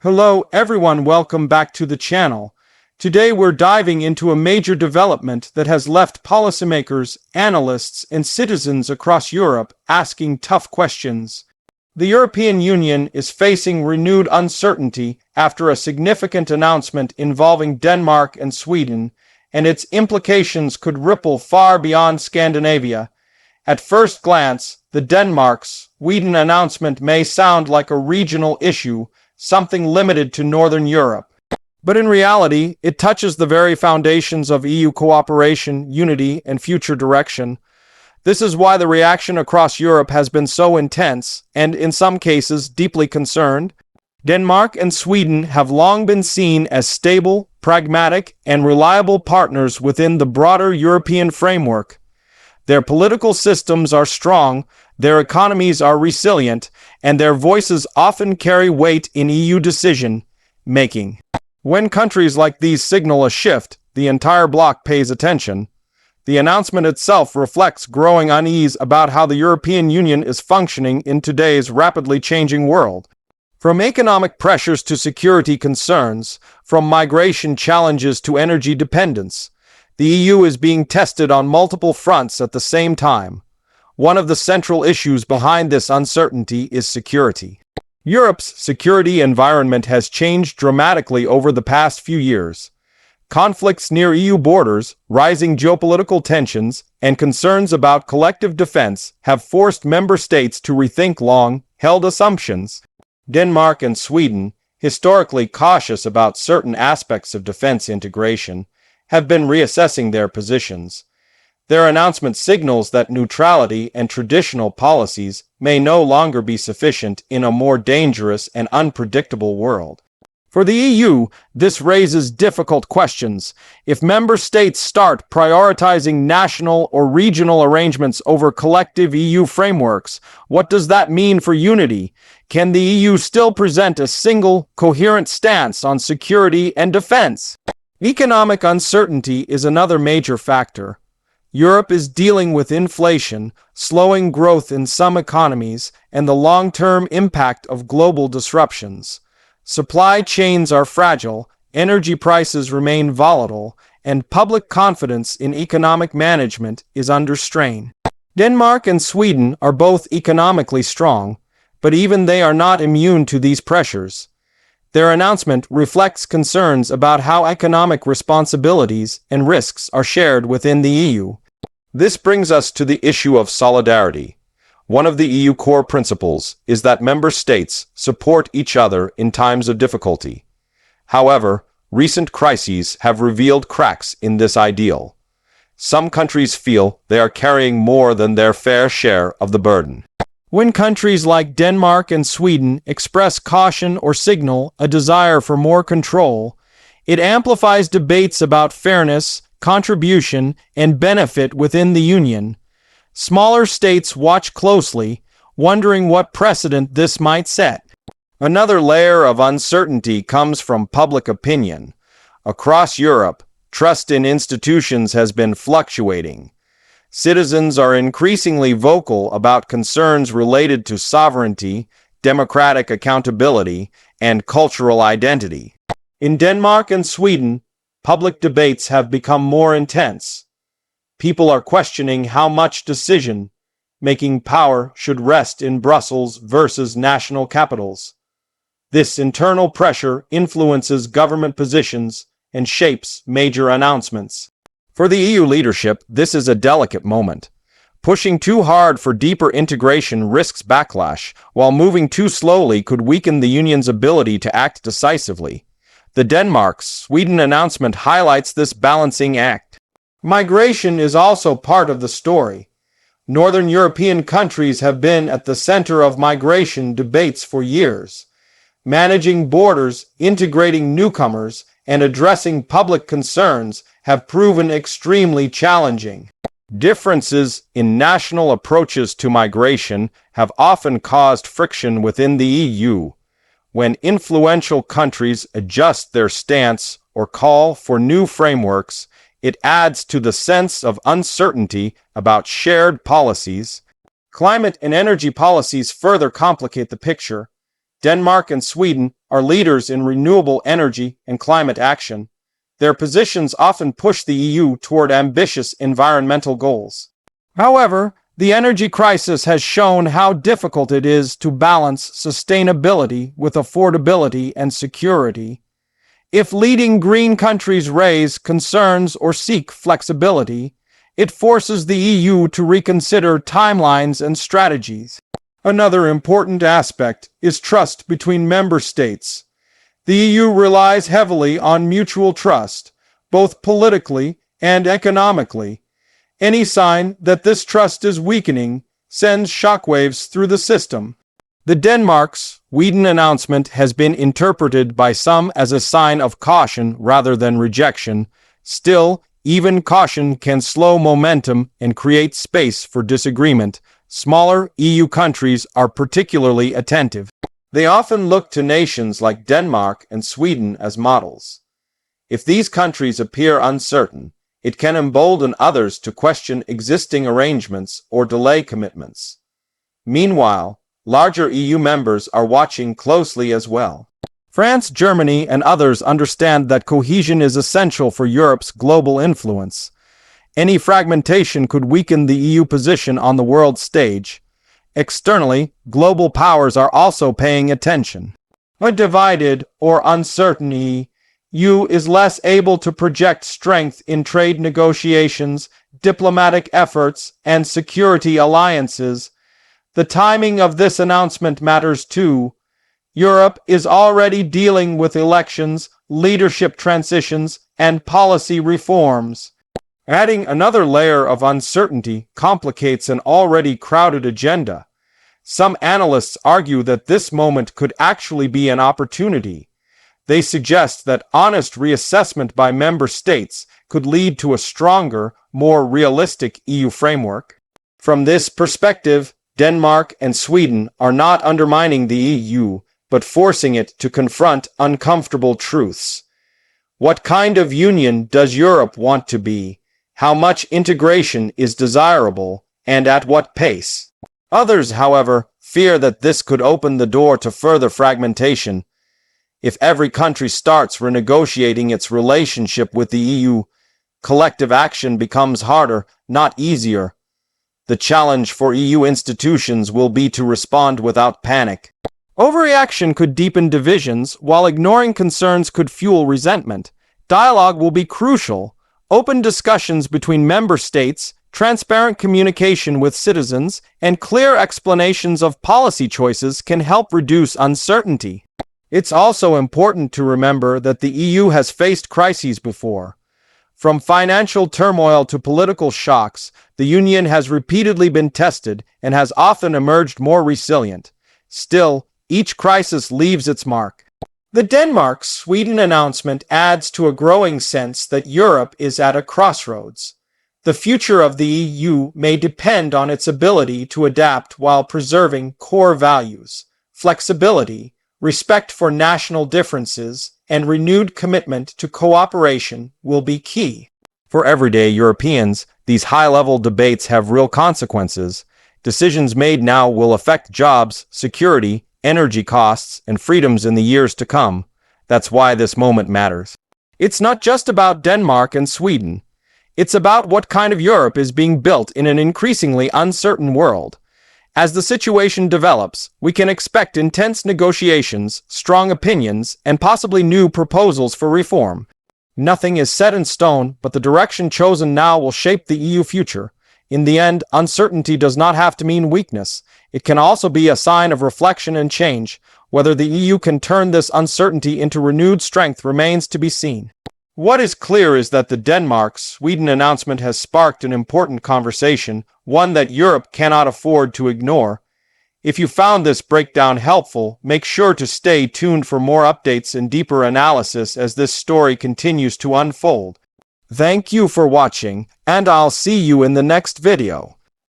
Hello everyone, welcome back to the channel. Today we're diving into a major development that has left policymakers, analysts, and citizens across Europe asking tough questions. The European Union is facing renewed uncertainty after a significant announcement involving Denmark and Sweden, and its implications could ripple far beyond Scandinavia. At first glance, the Denmark-Sweden announcement may sound like a regional issue, something limited to Northern Europe. But in reality, it touches the very foundations of EU cooperation, unity, and future direction. This is why the reaction across Europe has been so intense, and in some cases, deeply concerned. Denmark and Sweden have long been seen as stable, pragmatic, and reliable partners within the broader European framework. Their political systems are strong, their economies are resilient, and their voices often carry weight in EU decision-making. When countries like these signal a shift, the entire bloc pays attention. The announcement itself reflects growing unease about how the European Union is functioning in today's rapidly changing world. From economic pressures to security concerns, from migration challenges to energy dependence, the EU is being tested on multiple fronts at the same time. One of the central issues behind this uncertainty is security. Europe's security environment has changed dramatically over the past few years. Conflicts near EU borders, rising geopolitical tensions, and concerns about collective defense have forced member states to rethink long-held assumptions. Denmark and Sweden, historically cautious about certain aspects of defense integration, have been reassessing their positions. Their announcement signals that neutrality and traditional policies may no longer be sufficient in a more dangerous and unpredictable world. For the EU, this raises difficult questions. If member states start prioritizing national or regional arrangements over collective EU frameworks, what does that mean for unity? Can the EU still present a single, coherent stance on security and defense? Economic uncertainty is another major factor. Europe is dealing with inflation, slowing growth in some economies, and the long-term impact of global disruptions. Supply chains are fragile, energy prices remain volatile, and public confidence in economic management is under strain. Denmark and Sweden are both economically strong, but even they are not immune to these pressures. Their announcement reflects concerns about how economic responsibilities and risks are shared within the EU. This brings us to the issue of solidarity. One of the EU core principles is that member states support each other in times of difficulty. However, recent crises have revealed cracks in this ideal. Some countries feel they are carrying more than their fair share of the burden. When countries like Denmark and Sweden express caution or signal a desire for more control, it amplifies debates about fairness, contribution, and benefit within the Union. Smaller states watch closely, wondering what precedent this might set. Another layer of uncertainty comes from public opinion. Across Europe, trust in institutions has been fluctuating. Citizens are increasingly vocal about concerns related to sovereignty, democratic accountability, and cultural identity. In Denmark and Sweden, public debates have become more intense. People are questioning how much decision-making power should rest in Brussels versus national capitals. This internal pressure influences government positions and shapes major announcements. For the EU leadership, this is a delicate moment. Pushing too hard for deeper integration risks backlash, while moving too slowly could weaken the Union's ability to act decisively. The Denmark-Sweden announcement highlights this balancing act. Migration is also part of the story. Northern European countries have been at the center of migration debates for years. Managing borders, integrating newcomers, and addressing public concerns have proven extremely challenging. Differences in national approaches to migration have often caused friction within the EU. When influential countries adjust their stance or call for new frameworks, it adds to the sense of uncertainty about shared policies. Climate and energy policies further complicate the picture. Denmark and Sweden are leaders in renewable energy and climate action. Their positions often push the EU toward ambitious environmental goals. However, the energy crisis has shown how difficult it is to balance sustainability with affordability and security. If leading green countries raise concerns or seek flexibility, it forces the EU to reconsider timelines and strategies. Another important aspect is trust between member states. The EU relies heavily on mutual trust, both politically and economically. Any sign that this trust is weakening sends shockwaves through the system. The Denmark-Sweden announcement has been interpreted by some as a sign of caution rather than rejection. Still, even caution can slow momentum and create space for disagreement. Smaller EU countries are particularly attentive. They often look to nations like Denmark and Sweden as models. If these countries appear uncertain, it can embolden others to question existing arrangements or delay commitments. Meanwhile, larger EU members are watching closely as well. France, Germany, and others understand that cohesion is essential for Europe's global influence. Any fragmentation could weaken the EU position on the world stage. Externally, global powers are also paying attention. A divided or uncertain EU is less able to project strength in trade negotiations, diplomatic efforts, and security alliances. The timing of this announcement matters too. Europe is already dealing with elections, leadership transitions, and policy reforms. Adding another layer of uncertainty complicates an already crowded agenda. Some analysts argue that this moment could actually be an opportunity. They suggest that honest reassessment by member states could lead to a stronger, more realistic EU framework. From this perspective, Denmark and Sweden are not undermining the EU, but forcing it to confront uncomfortable truths. What kind of union does Europe want to be? How much integration is desirable, and at what pace? Others, however, fear that this could open the door to further fragmentation. If every country starts renegotiating its relationship with the EU, collective action becomes harder, not easier. The challenge for EU institutions will be to respond without panic. Overreaction could deepen divisions, while ignoring concerns could fuel resentment. Dialogue will be crucial. Open discussions between member states, transparent communication with citizens, and clear explanations of policy choices can help reduce uncertainty. It's also important to remember that the EU has faced crises before. From financial turmoil to political shocks, the Union has repeatedly been tested and has often emerged more resilient. Still, each crisis leaves its mark. The Denmark-Sweden announcement adds to a growing sense that Europe is at a crossroads. The future of the EU may depend on its ability to adapt while preserving core values. Flexibility, respect for national differences, and renewed commitment to cooperation will be key. For everyday Europeans, these high-level debates have real consequences. Decisions made now will affect jobs, security, energy costs, and freedoms in the years to come. That's why this moment matters. It's not just about Denmark and Sweden. It's about what kind of Europe is being built in an increasingly uncertain world. As the situation develops, we can expect intense negotiations, strong opinions, and possibly new proposals for reform. Nothing is set in stone, but the direction chosen now will shape the EU future. In the end, uncertainty does not have to mean weakness. It can also be a sign of reflection and change. Whether the EU can turn this uncertainty into renewed strength remains to be seen. What is clear is that the Denmark-Sweden announcement has sparked an important conversation, one that Europe cannot afford to ignore. If you found this breakdown helpful, make sure to stay tuned for more updates and deeper analysis as this story continues to unfold. Thank you for watching, and I'll see you in the next video.